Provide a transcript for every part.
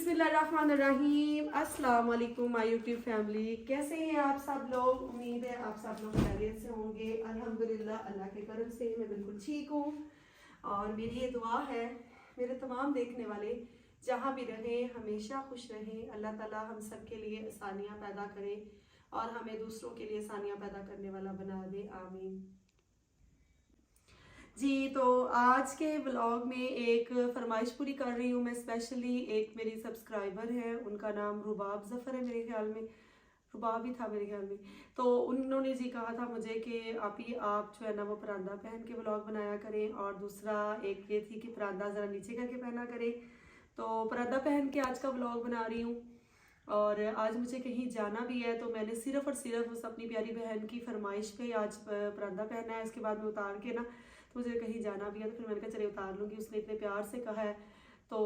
बिस्मिल्लाहिर्रहमानिर्रहीम। अस्सलाम वालेकुम माय यूट्यूब फैमिली, कैसे हैं आप सब लोग। उम्मीद है आप सब लोग खैरियत से होंगे। अल्हम्दुलिल्लाह, अल्लाह के करम से मैं बिल्कुल ठीक हूँ। और मेरी ये दुआ है मेरे तमाम देखने वाले जहाँ भी रहें हमेशा खुश रहें। अल्लाह ताला हम सब के लिए आसानियाँ पैदा करे और हमें दूसरों के लिए आसानियाँ पैदा करने वाला बना दे, आमीन जी। तो आज के ब्लॉग में एक फरमाइश पूरी कर रही हूँ मैं स्पेशली। एक मेरी सब्सक्राइबर है, उनका नाम रुबाब ज़फ़र है, मेरे ख्याल में रुबाब ही था मेरे ख्याल में। तो उन्होंने जी कहा था मुझे कि आप जो है ना वो परांदा पहन के ब्लॉग बनाया करें, और दूसरा एक ये थी कि परांदा ज़रा नीचे करके पहना करें। तो परांदा पहन के आज का ब्लॉग बना रही हूँ। और आज मुझे कहीं जाना भी है, तो मैंने सिर्फ और सिर्फ उस अपनी प्यारी बहन की फरमाइश पे आज परांदा पहना है। इसके बाद में उतार के ना, तो मुझे कहीं जाना भी है, तो फिर मैंने कहा चले उतार लूँगी, उसने इतने प्यार से कहा है। तो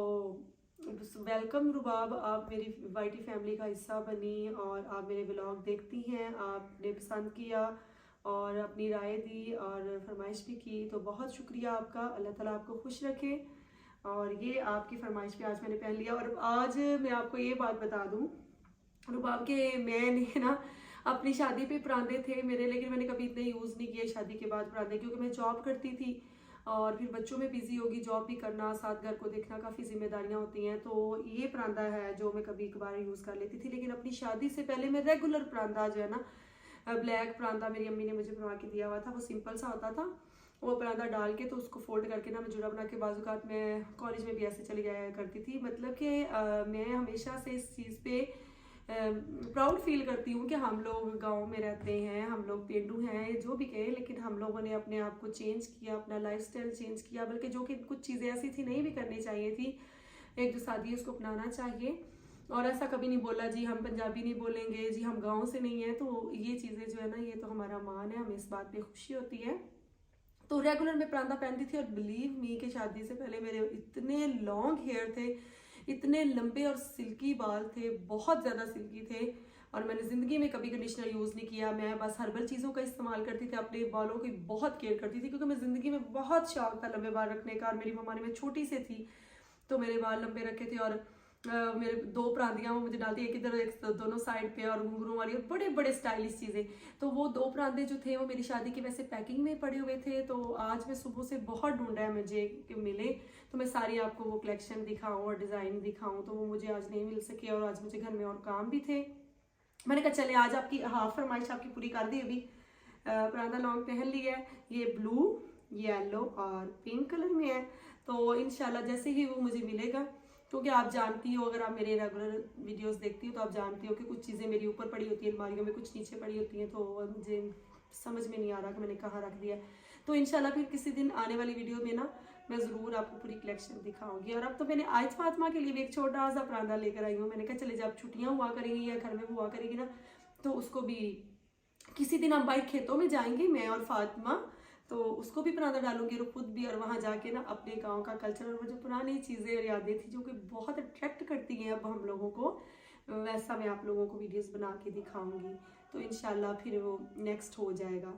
वेलकम रुबाब, आप मेरी वाईटी फैमिली का हिस्सा बनी और आप मेरे ब्लॉग देखती हैं, आपने पसंद किया और अपनी राय दी और फरमाइश भी की, तो बहुत शुक्रिया आपका। अल्लाह ताला आपको खुश रखे। और ये आपकी फरमाइश पे आज मैंने पहन लिया। और आज मैं आपको ये बात बता दूं रुबाब के, मैंने ना अपनी शादी पे परांदे थे मेरे, लेकिन मैंने कभी इतने यूज़ नहीं किए शादी के बाद परांदे, क्योंकि मैं जॉब करती थी और फिर बच्चों में बिजी होगी, जॉब भी करना, साथ घर को देखना, काफ़ी जिम्मेदारियां होती हैं। तो ये परांदा है जो मैं कभी कभार यूज़ कर लेती थी, लेकिन अपनी शादी से पहले मैं रेगुलर परांदा जो है ना, ब्लैक परांदा मेरी अम्मी ने मुझे बनवा के दिया हुआ था, वो सिंपल सा होता था। वो परांदा डाल के तो उसको फोल्ड करके ना मैं जुड़ा बना के, बाजूकात मैं कॉलेज में भी ऐसे चली जाया करती थी। मतलब कि मैं हमेशा से इस चीज़ पे प्राउड फील करती हूँ कि हम लोग गांव में रहते हैं, हम लोग पेंडू हैं, जो भी कहें, लेकिन हम लोगों ने अपने आप को चेंज किया, अपना लाइफस्टाइल चेंज किया, बल्कि जो कि कुछ चीज़ें ऐसी थी नहीं भी करनी चाहिए थी। एक जो शादी है उसको अपनाना चाहिए। और ऐसा कभी नहीं बोला जी हम पंजाबी नहीं बोलेंगे, जी हम गाँव से नहीं हैं। तो ये चीज़ें जो है ना, ये तो हमारा मान है, हमें इस बात पर खुशी होती है। तो रेगुलर मैं परांदा पहनती थी। और बिलीव मी कि शादी से पहले मेरे इतने लॉन्ग हेयर थे, इतने लंबे और सिल्की बाल थे, बहुत ज़्यादा सिल्की थे। और मैंने ज़िंदगी में कभी कंडीशनर यूज़ नहीं किया, मैं बस हर्बल चीज़ों का इस्तेमाल करती थी, अपने बालों की बहुत केयर करती थी, क्योंकि मैं ज़िंदगी में बहुत शौक था लंबे बाल रखने का। और मेरी मम्मा ने, मैं छोटी से थी तो मेरे बाल लंबे रखे थे। और मेरे दो परांदियाँ वो मुझे डालती, एक इधर एक दोनों साइड पे, और घुंघरू वाली, और बड़े बड़े स्टाइलिश चीज़ें। तो वो दो परांदे जो थे वो मेरी शादी की वैसे पैकिंग में पड़े हुए थे। तो आज मैं सुबह से बहुत ढूंढा है मुझे कि मिले, तो मैं सारी आपको वो कलेक्शन दिखाऊं और डिज़ाइन दिखाऊं, तो वो मुझे आज नहीं मिल सके। और आज मुझे घर में और काम भी थे। मैंने कहा चले आज आपकी हाफ फरमाइश आपकी पूरी कर दी। अभी परांदा लॉन्ग पहन लिया है, ये ब्लू, येलो और पिंक कलर में है। तो इंशाल्लाह जैसे ही वो मुझे मिलेगा, क्योंकि आप जानती हो, अगर आप मेरे रेगुलर वीडियोस देखती हो तो आप जानती हो कि कुछ चीज़ें मेरी ऊपर पड़ी होती हैं अलमारियों में, कुछ नीचे पड़ी होती हैं, तो मुझे समझ में नहीं आ रहा कि मैंने कहाँ रख दिया। तो इंशाल्लाह फिर किसी दिन आने वाली वीडियो में ना मैं ज़रूर आपको पूरी कलेक्शन दिखाऊंगी। और अब तो मैंने आज फातिमा के लिए भी एक छोटा सा परांदा लेकर आई हूँ। मैंने कहा चले जब छुट्टियाँ हुआ करेंगी या घर में हुआ करेगी ना, तो उसको भी किसी दिन हम बाइक खेतों में जाएंगे, मैं और फातिमा, तो उसको भी परांदा डालूंगी और खुद भी। और वहाँ जाके ना अपने गांव का कल्चर और वो जो पुरानी चीज़ें और यादें थी जो कि बहुत अट्रैक्ट करती हैं अब हम लोगों को, वैसा मैं आप लोगों को वीडियोस बना के दिखाऊंगी। तो इंशाल्लाह फिर वो नेक्स्ट हो जाएगा।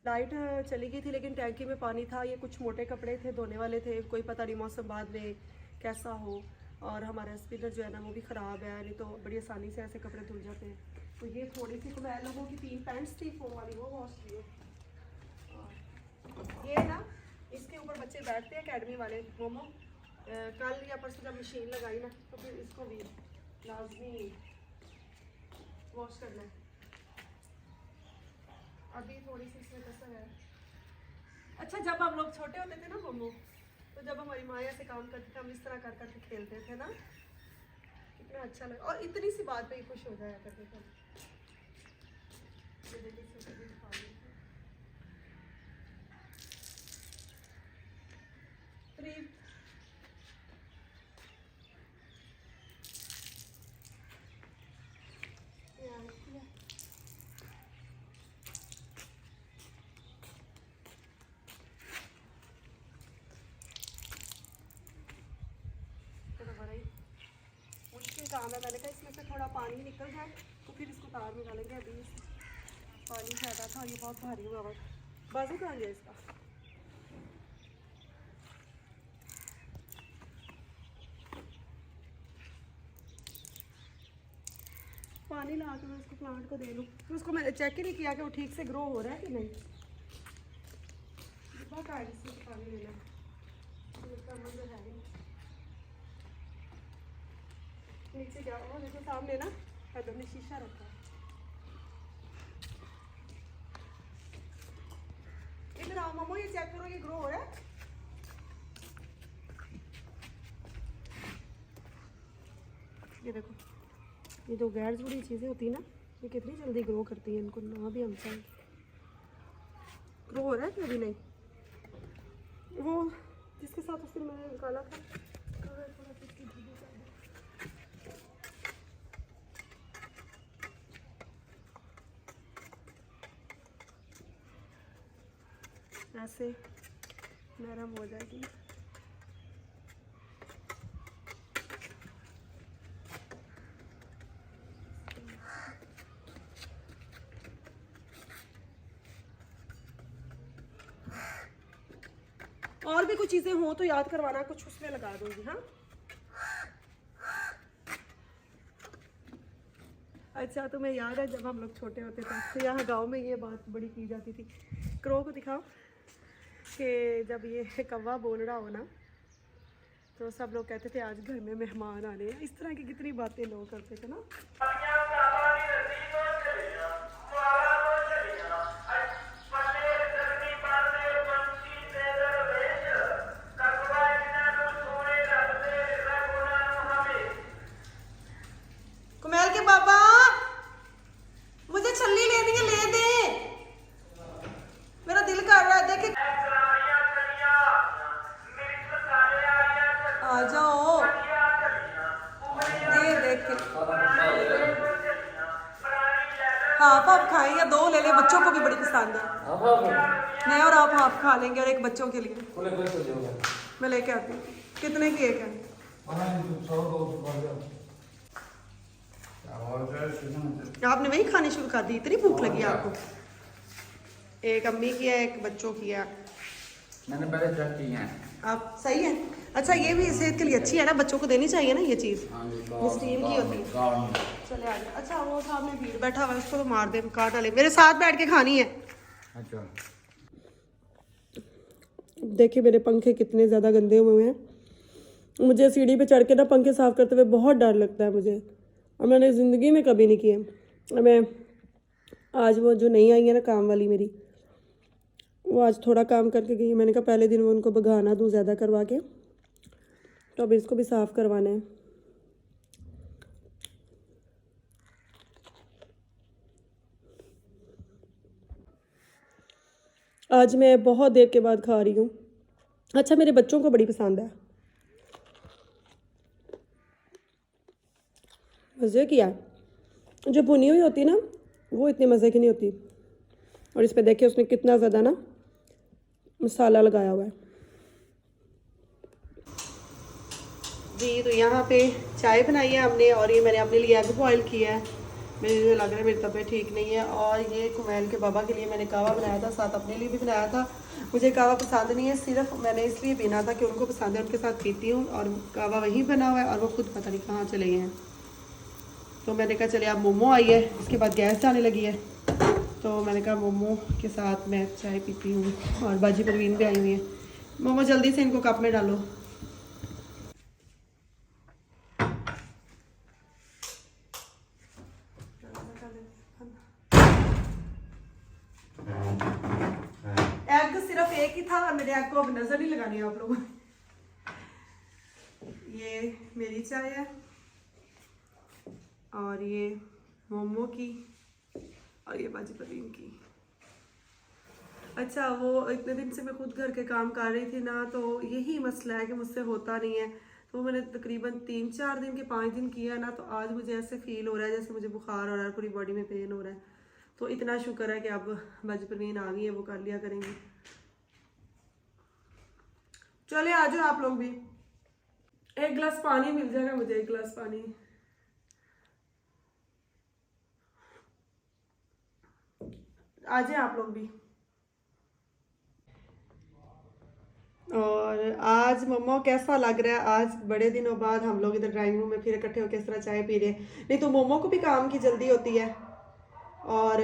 लाइट चली गई थी, लेकिन टैंकी में पानी था। ये कुछ मोटे कपड़े थे, धोने वाले थे, कोई पता नहीं मौसम बाद में कैसा हो। और हमारा स्पिनर जो है ना वो भी ख़राब है, नहीं तो बड़ी आसानी से ऐसे कपड़े धुल जाते हैं। तो ये थोड़ी सी, तो मैं लोगों की 3 पैंट्स थी फोम वाली, वो वॉश की। ये ना इसके ऊपर बच्चे बैठते हैं अकेडमी वाले मोमो। कल या परसों जब मशीन लगाई ना, तो फिर इसको भी लाजमी वॉश करना है। अभी थोड़ी सी इसमें कसर है। अच्छा, जब हम लोग छोटे होते थे ना मोमो, तो जब हमारी माँ ऐसे काम करती थी, हम इस तरह कर करके खेलते थे ना, कितना अच्छा लगा। और इतनी सी बात पे ही खुश हो जाया करते थे। मुश्किल काम है। मैंने कहा इसमें से थोड़ा पानी निकल जाए तो फिर इसको तार निकालेंगे। अभी पानी ज़्यादा था, ये बहुत भारी हुआ हुआ। बाजू कहाँ गया इसका? पानी ला के मैं उसको प्लांट को दे लूँ। तो उसको मैंने चेक ही नहीं किया कि वो ठीक से ग्रो हो रहा है कि नहीं। इससे पानी लेना इसका मजा है नहीं। नीचे क्या हो देखो सामने ना हैदर ने शीशा रखा है। इधर आओ मामो, ये चेक करो ये ग्रो हो रहा है। ये देखो, ये जो गैर जरूरी चीज़ें होती है ना, ये कितनी जल्दी ग्रो करती है। इनको ना भी हम चाहें ग्रो हो रहा है कि अभी नहीं। वो जिसके साथ उस दिन मैंने निकाला था थोड़ा इसकी धूप कर दो, ऐसे नरम हो जाएगी। और भी कुछ चीज़ें हो तो याद करवाना, कुछ उसमें लगा दूंगी। हाँ अच्छा, तुम्हें याद है जब हम लोग छोटे होते थे तो यहाँ गांव में ये बात बड़ी की जाती थी। क्रो को दिखाओ कि जब ये कौवा बोल रहा हो ना तो सब लोग कहते थे आज घर में मेहमान आने हैं। इस तरह की कितनी बातें लोग करते थे ना। कुमेल के पापा मुझे छल्ली लेनी है, ले दे, मेरा दिल कर रहा है। देखे आ जाओ, दे देख के। हाफ हाफ खाएं या दो ले ले, बच्चों को भी बड़ी पसंद है। मैं और आप हाफ खा लेंगे और एक बच्चों के लिए मैं लेके आती हूँ। कितने केक हैं? आपने वही खाने शुरू कर दी? इतनी भूख लगी आपको? एक अम्मी की है, एक बच्चों की है। मैंने पहले चेक की है। आप सही है। अच्छा, ये भी सेहत के लिए अच्छी है ना, बच्चों को देनी चाहिए ना ये चीज़। वो स्टीम की होती है। चले आ जाए। अच्छा, वो सामने भीड़ बैठा हुआ है, उसको तो मार दे, काट डाले। मेरे साथ बैठ के खानी है। अच्छा, देखिए मेरे पंखे कितने ज़्यादा गंदे हुए हैं। मुझे सीढ़ी पे चढ़ के ना पंखे साफ़ करते हुए बहुत डर लगता है मुझे, और मैंने ज़िंदगी में कभी नहीं किए। मैं आज वो जो नहीं आई है ना काम वाली मेरी, वो आज थोड़ा काम करके गई। मैंने कहा पहले दिन वो उनको भगाना दूँ ज़्यादा करवा के, तो अब इसको भी साफ़ करवाना है। आज मैं बहुत देर के बाद खा रही हूँ। अच्छा, मेरे बच्चों को बड़ी पसंद है। मज़े की है। जो भुनी हुई होती है ना वो इतने मज़े की नहीं होती। और इस पर देखिए उसने कितना ज़्यादा ना मसाला लगाया हुआ है जी। तो यहाँ पे चाय बनाई है हमने, और ये मैंने अपने लिए एग बॉयल किया है। मुझे लग रहा है मेरी तबीयत ठीक नहीं है। और ये कुमैल के बाबा के लिए मैंने कहवा बनाया था, साथ अपने लिए भी बनाया था। मुझे कहवा पसंद नहीं है, सिर्फ मैंने इसलिए पीना था कि उनको पसंद है, उनके साथ पीती हूँ। और कहवा वहीं बना हुआ है और वो खुद पता नहीं कहाँ चले गए हैं। तो मैंने कहा चले, अब मोमो आई है, उसके बाद गैस जाने लगी है, तो मैंने कहा मोमो के साथ मैं चाय पीती हूँ। और बाजी परवीन भी आई हुई है। मोमो जल्दी से इनको कप में डालो। एग सिर्फ एक ही था, मेरे एग को अब नजर नहीं लगानी है आप लोगों ने। ये मेरी चाय है और ये मोमो की और ये बाजी परवीन की। अच्छा, वो इतने दिन से मैं खुद घर के काम कर रही थी ना, तो यही मसला है कि मुझसे होता नहीं है। तो मैंने तकरीबन 3-4 दिन के 5 दिन किया ना, तो आज मुझे ऐसे फील हो रहा है जैसे मुझे बुखार हो रहा है, पूरी बॉडी में पेन हो रहा है। तो इतना शुक्र है कि अब बाजी परवीन आ गई है, वो कर लिया करेंगी। चले आ जाओ आप लोग भी। एक गिलास पानी मिल जाएगा मुझे, एक गिलास पानी। आ जाए आप लोग भी। और आज मम्मा कैसा लग रहा है? आज बड़े दिनों बाद हम लोग इधर ड्राइंग रूम में फिर इकट्ठे होकर इस तरह चाय पी रहे हैं। नहीं तो मोमो को भी काम की जल्दी होती है और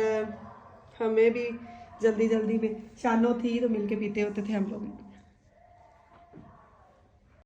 हमें भी जल्दी जल्दी में शानो थी तो मिलके पीते होते थे हम लोग।